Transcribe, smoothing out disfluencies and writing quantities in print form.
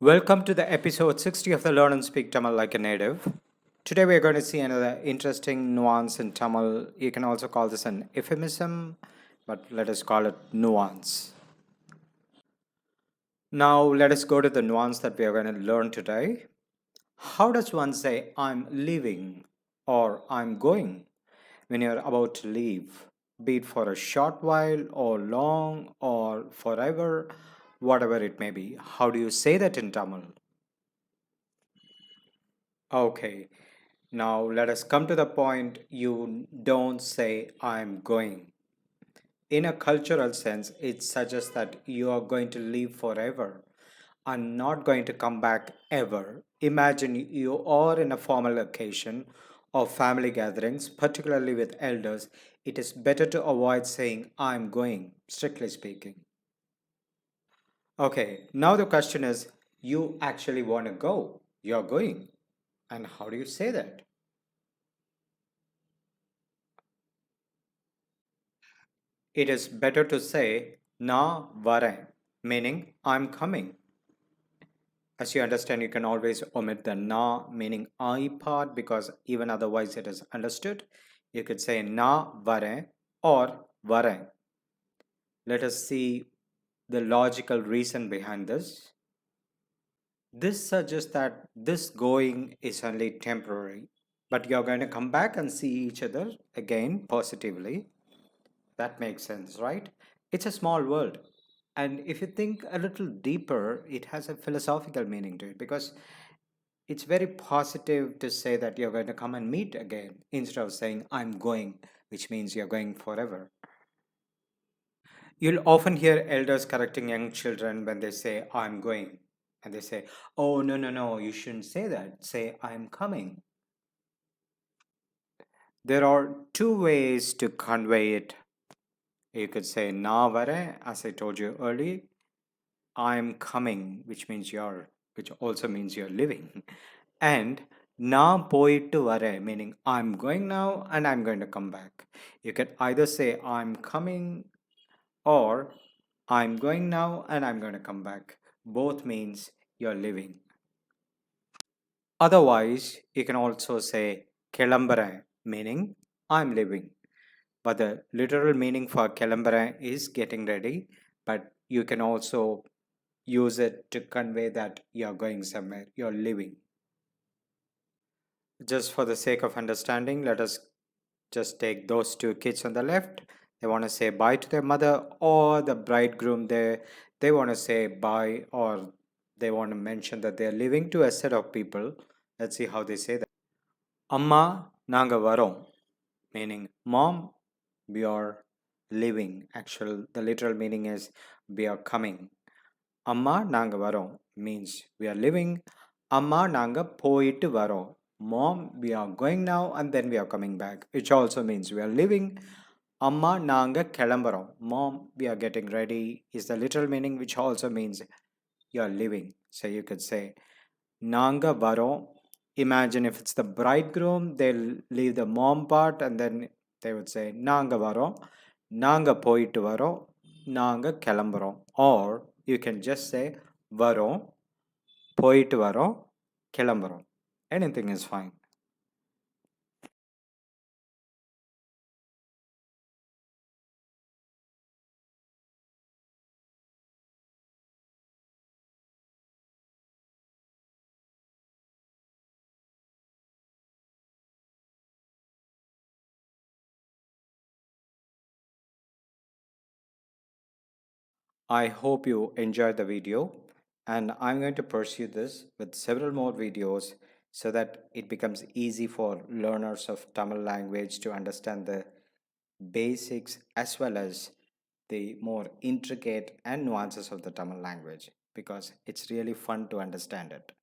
Welcome to the episode 60 of the Learn and Speak Tamil Like a Native. Today we are going to see another interesting nuance in Tamil. You can also call this an euphemism, but let us call it nuance. Now let us go to the nuance that we are going to learn today. How does one say I'm leaving or I'm going when you're about to leave? Be it for a short while or long or forever, whatever it may be. How do you say that in Tamil? Okay, now let us come to the point. You don't say I'm going. In a cultural sense, it suggests that you are going to leave forever and not going to come back ever. Imagine you are in a formal occasion or family gatherings, particularly with elders. It is better to avoid saying I'm going, strictly speaking. Okay, now the question is you actually want to go. You're going. And how do you say that? It is better to say na varen, meaning I'm coming. As you understand, you can always omit the na, meaning I part, because even otherwise it is understood. You could say na varen or varen. Let us see the logical reason behind this. This suggests that this going is only temporary, but you're going to come back and see each other again positively. That makes sense, right? It's a small world. And if you think a little deeper, it has a philosophical meaning to it because it's very positive to say that you're going to come and meet again instead of saying, I'm going, which means you're going forever. You'll often hear elders correcting young children when they say, I'm going. And they say, oh, no, no, no, you shouldn't say that. Say, I'm coming. There are two ways to convey it. You could say, na vare, as I told you earlier, I'm coming, which means you're, which also means you're living. And na poittu vare, meaning I'm going now and I'm going to come back. You can either say I'm coming or I'm going now and I'm going to come back. Both means you're living. Otherwise, you can also say kelambare, meaning I'm living. But the literal meaning for kelambare is getting ready, but you can also use it to convey that you're going somewhere, you're living. Just for the sake of understanding, let us just take those two kids on the left. They want to say bye to their mother, or the bridegroom there, they want to say bye, or they want to mention that they're living to a set of people. Let's see how they say that. Amma nanga varom, meaning mom, we are living. Actual, the literal meaning is we are coming. Amma nanga varom means we are living. Amma nanga poittu varom. Mom, we are going now and then we are coming back, which also means we are living. Amma nanga kelambaram. Mom, we are getting ready is the literal meaning, which also means you are living. So you could say nanga varom. Imagine if it's the bridegroom, they'll leave the mom part and then they would say nanga varom, nanga poittu varom, nanga kelambaram. Or you can just say varom, போயிட்டு வரோம் கிளம்புறோம். Anything is fine. I hope you enjoyed the video, and I'm going to pursue this with several more videos so that it becomes easy for learners of Tamil language to understand the basics as well as the more intricate and nuances of the Tamil language because it's really fun to understand it.